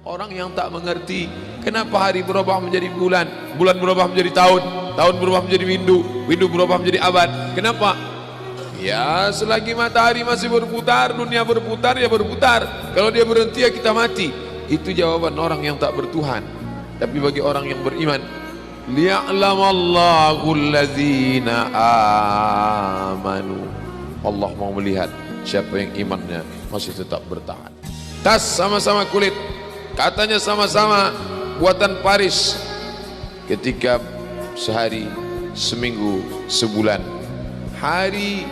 Orang yang tak mengerti kenapa hari berubah menjadi bulan, bulan berubah menjadi tahun, tahun berubah menjadi windu, windu berubah menjadi abad. Kenapa? Ya selagi matahari masih berputar, dunia berputar, ya berputar. Kalau dia berhenti ya kita mati. Itu jawaban orang yang tak bertuhan. Tapi bagi orang yang beriman, liya'lamallahu allazina amanu. Allah mau melihat siapa yang imannya masih tetap bertahan. Tas sama-sama kulit, katanya sama-sama buatan Paris. Ketika sehari, seminggu, sebulan, hari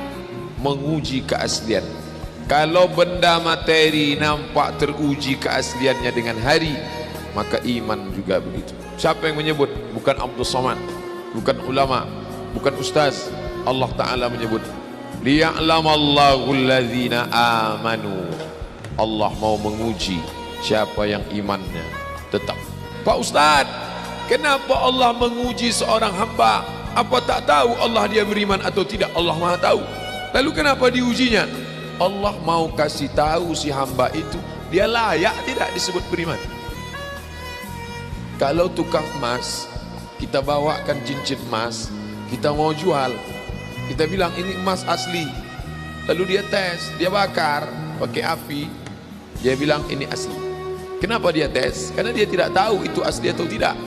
menguji keaslian. Kalau benda materi nampak teruji keasliannya dengan hari, maka iman juga begitu. Siapa yang menyebut? Bukan Abdul Somad, bukan ulama, bukan ustaz. Allah Ta'ala menyebut liya'lamallahu allazina amanu. Allah mau menguji siapa yang imannya tetap. Pak Ustaz, kenapa Allah menguji seorang hamba? Apa tak tahu Allah dia beriman atau tidak? Allah Maha tahu. Lalu kenapa diujinya? Allah mau kasih tahu si hamba itu dia layak tidak disebut beriman. Kalau tukang emas, kita bawakan cincin emas, kita mau jual, kita bilang ini emas asli. Lalu dia tes, dia bakar pakai api, dia bilang ini asli. Kenapa dia tes? Karena dia tidak tahu itu asli atau tidak.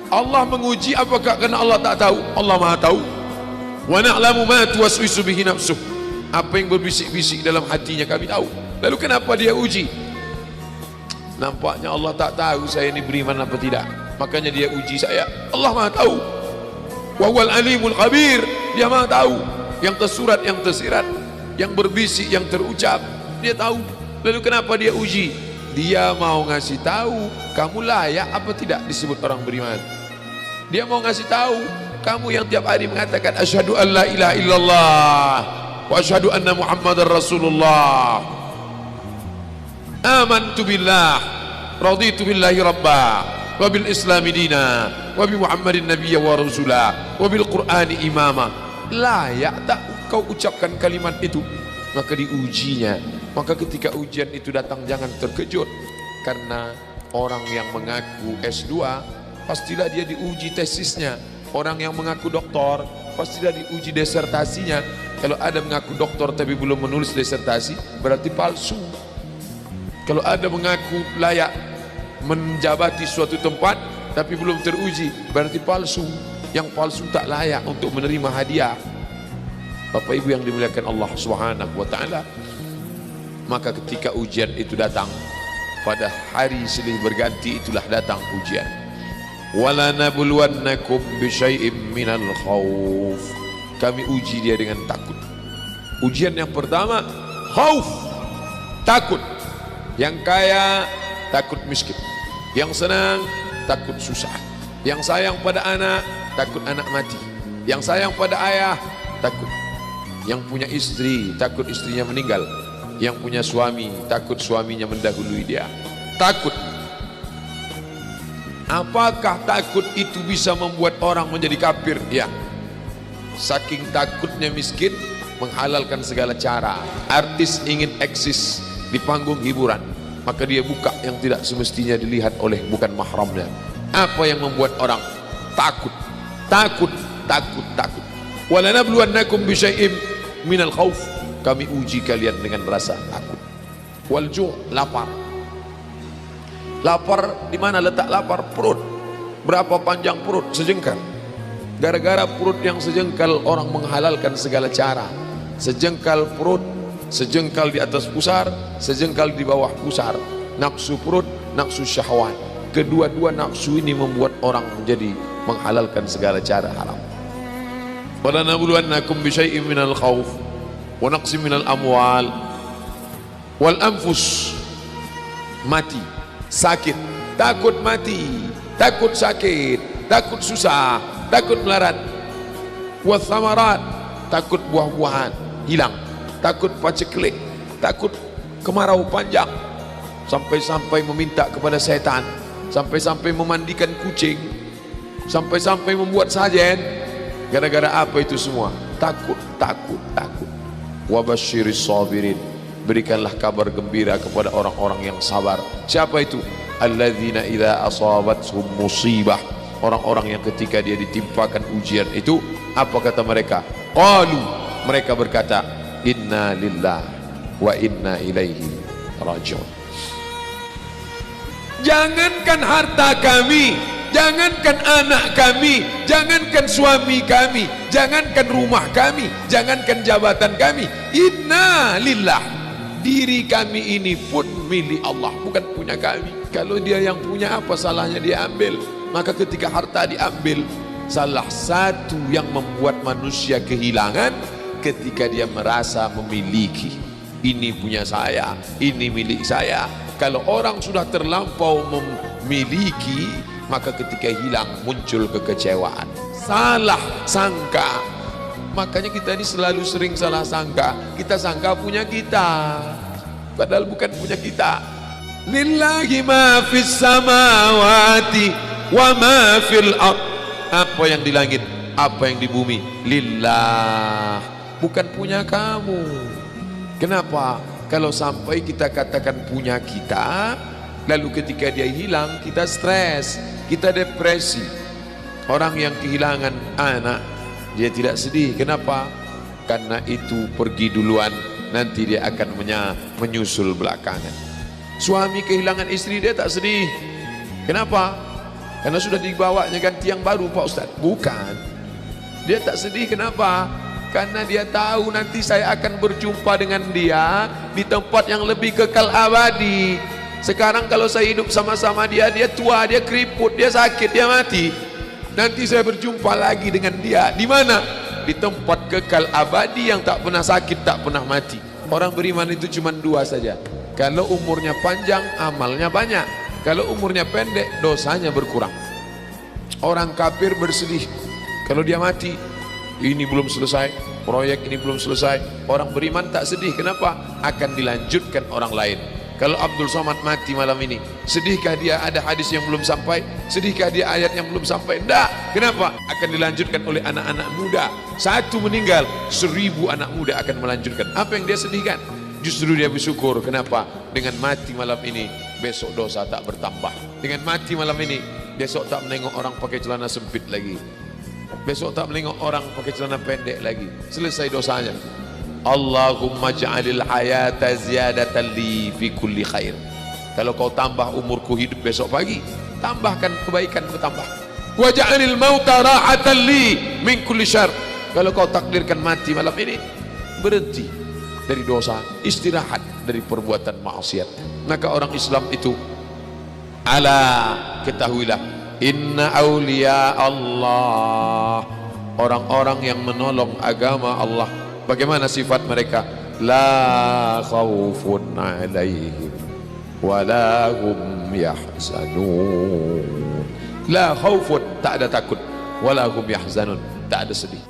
Allah menguji apakah karena Allah tak tahu? Allah Maha tahu. Wa na'lamu ma tuwaswisu bihi nafsuh. Apa yang berbisik-bisik dalam hatinya kami tahu. Lalu kenapa dia uji? Nampaknya Allah tak tahu saya ini beriman apa tidak. Makanya dia uji saya. Allah Maha tahu. Wa huwal alimul khabir. Dia Maha tahu. Yang tersurat, yang tersirat, yang berbisik, yang terucap, dia tahu. Lalu kenapa dia uji? Dia mau ngasih tahu kamu layak apa tidak disebut orang beriman. Dia mau ngasih tahu kamu yang tiap hari mengatakan asyhadu an la ilaha illallah wa asyhadu anna muhammadar rasulullah, amantu billah, raditu billahi rabba, wa bil islami dina, wa bi muhammadin nabiyya wa rasulah, wa bil qur'ani imama. Layak tak kau ucapkan kalimat itu? Maka diujinya. Maka ketika ujian itu datang jangan terkejut, karena orang yang mengaku S2 pastilah dia diuji tesisnya. Orang yang mengaku doktor pastilah diuji disertasinya. Kalau ada mengaku doktor tapi belum menulis disertasi, berarti palsu. Kalau ada mengaku layak menjabati suatu tempat tapi belum teruji, berarti palsu. Yang palsu tak layak untuk menerima hadiah. Bapak Ibu yang dimuliakan Allah Subhanahu wa taala, maka ketika ujian itu datang, pada hari silih berganti itulah datang ujian. Wala nabluwannakum bisyai'im minal khauf. Kami uji dia dengan takut. Ujian yang pertama khauf, takut. Yang kaya takut miskin, yang senang takut susah, yang sayang pada anak takut anak mati, yang sayang pada ayah takut, yang punya istri takut istrinya meninggal, yang punya suami takut suaminya mendahului dia. Takut. Apakah takut itu bisa membuat orang menjadi kafir? Ya. Saking takutnya miskin menghalalkan segala cara. Artis ingin eksis di panggung hiburan, maka dia buka yang tidak semestinya dilihat oleh bukan mahramnya. Apa yang membuat orang takut? Takut, takut, takut. Walanabluwannakum bisyai'im minal khauf. Kami uji kalian dengan rasa takut. Wal ju', lapar. Lapar di mana letak lapar? Perut. Berapa panjang perut? Sejengkal. Gara-gara perut yang sejengkal orang menghalalkan segala cara. Sejengkal perut, sejengkal di atas pusar, sejengkal di bawah pusar. Nafsu perut, nafsu syahwat. Kedua-dua nafsu ini membuat orang menjadi menghalalkan segala cara haram. Walanabluwannakum bisyai'im minal khauf wa naqsim minal amwal wal anfus. Mati, sakit, takut mati, takut sakit, takut susah, takut melarat. Wa thamarat, takut buah-buahan hilang, takut paceklik, takut kemarau panjang, sampai-sampai meminta kepada setan, sampai-sampai memandikan kucing, sampai-sampai membuat sajen. Gara-gara apa itu semua? Takut, takut, takut. Wabasyiris sabirin. Berikanlah kabar gembira kepada orang-orang yang sabar. Siapa itu? alladzina idza asabathum musibah, orang-orang yang ketika dia ditimpakan ujian itu, apa kata mereka? Qalu, mereka berkata, inna lillahi wa inna ilaihi raji'un. Jangankan harta kami, jangankan anak kami, jangankan suami kami, jangankan rumah kami, jangankan jabatan kami, inna lillah, diri kami ini pun milik Allah, bukan punya kami. Kalau dia yang punya, apa salahnya dia ambil? Maka ketika harta diambil, salah satu yang membuat manusia kehilangan ketika dia merasa memiliki. Ini punya saya, ini milik saya. Kalau orang sudah terlampau memiliki, maka ketika hilang muncul kekecewaan, salah sangka. Makanya kita ini selalu sering salah sangka. Kita sangka punya kita, padahal bukan punya kita. Lillahi ma fis samawati wa ma fil ard. Apa yang di langit, apa yang di bumi, lillah, bukan punya kamu. Kenapa? Kalau sampai kita katakan punya kita, lalu ketika dia hilang, kita stres, kita depresi. Orang yang kehilangan anak, dia tidak sedih. Kenapa? Karena itu pergi duluan, nanti dia akan menyusul belakangan. Suami kehilangan istri, dia tak sedih. Kenapa? Karena sudah dibawanya ganti yang baru, Pak Ustaz. Bukan, dia tak sedih. Kenapa? Karena dia tahu nanti saya akan berjumpa dengan dia di tempat yang lebih kekal abadi. Sekarang kalau saya hidup sama-sama dia, dia tua, dia keriput, dia sakit, dia mati. Nanti saya berjumpa lagi dengan dia di mana? Di tempat kekal abadi yang tak pernah sakit, tak pernah mati. Orang beriman itu cuma dua saja. Kalau umurnya panjang, amalnya banyak. Kalau umurnya pendek, dosanya berkurang. Orang kafir bersedih kalau dia mati, ini belum selesai, proyek ini belum selesai. Orang beriman tak sedih. Kenapa? Akan dilanjutkan orang lain. Kalau Abdul Somad mati malam ini, sedihkah dia ada hadis yang belum sampai? Sedihkah dia ayat yang belum sampai? Tidak. Kenapa? Akan dilanjutkan oleh anak-anak muda. Satu meninggal, 1000 anak muda akan melanjutkan. Apa yang dia sedihkan? Justru dia bersyukur. Kenapa? Dengan mati malam ini, besok dosa tak bertambah. Dengan mati malam ini, besok tak menengok orang pakai celana sempit lagi. Besok tak menengok orang pakai celana pendek lagi. Selesai dosanya. Allahumma ja'alil hayata ziyadatan li fi kulli khair. Kalau kau tambah umurku hidup besok pagi, tambahkan kebaikan bertambah. Wa ja'alil mauta ra'atan li min kulli syarr. Kalau kau takdirkan mati malam ini, berhenti dari dosa, istirahat dari perbuatan maksiat. Maka orang Islam itu, ala, ketahuilah, inna awliya Allah, orang-orang yang menolong agama Allah, bagaimana sifat mereka? La khawfun alaihim wa la hum yahzanun. La khawfun, tak ada takut, wa la hum yahzanun, tak ada sedih.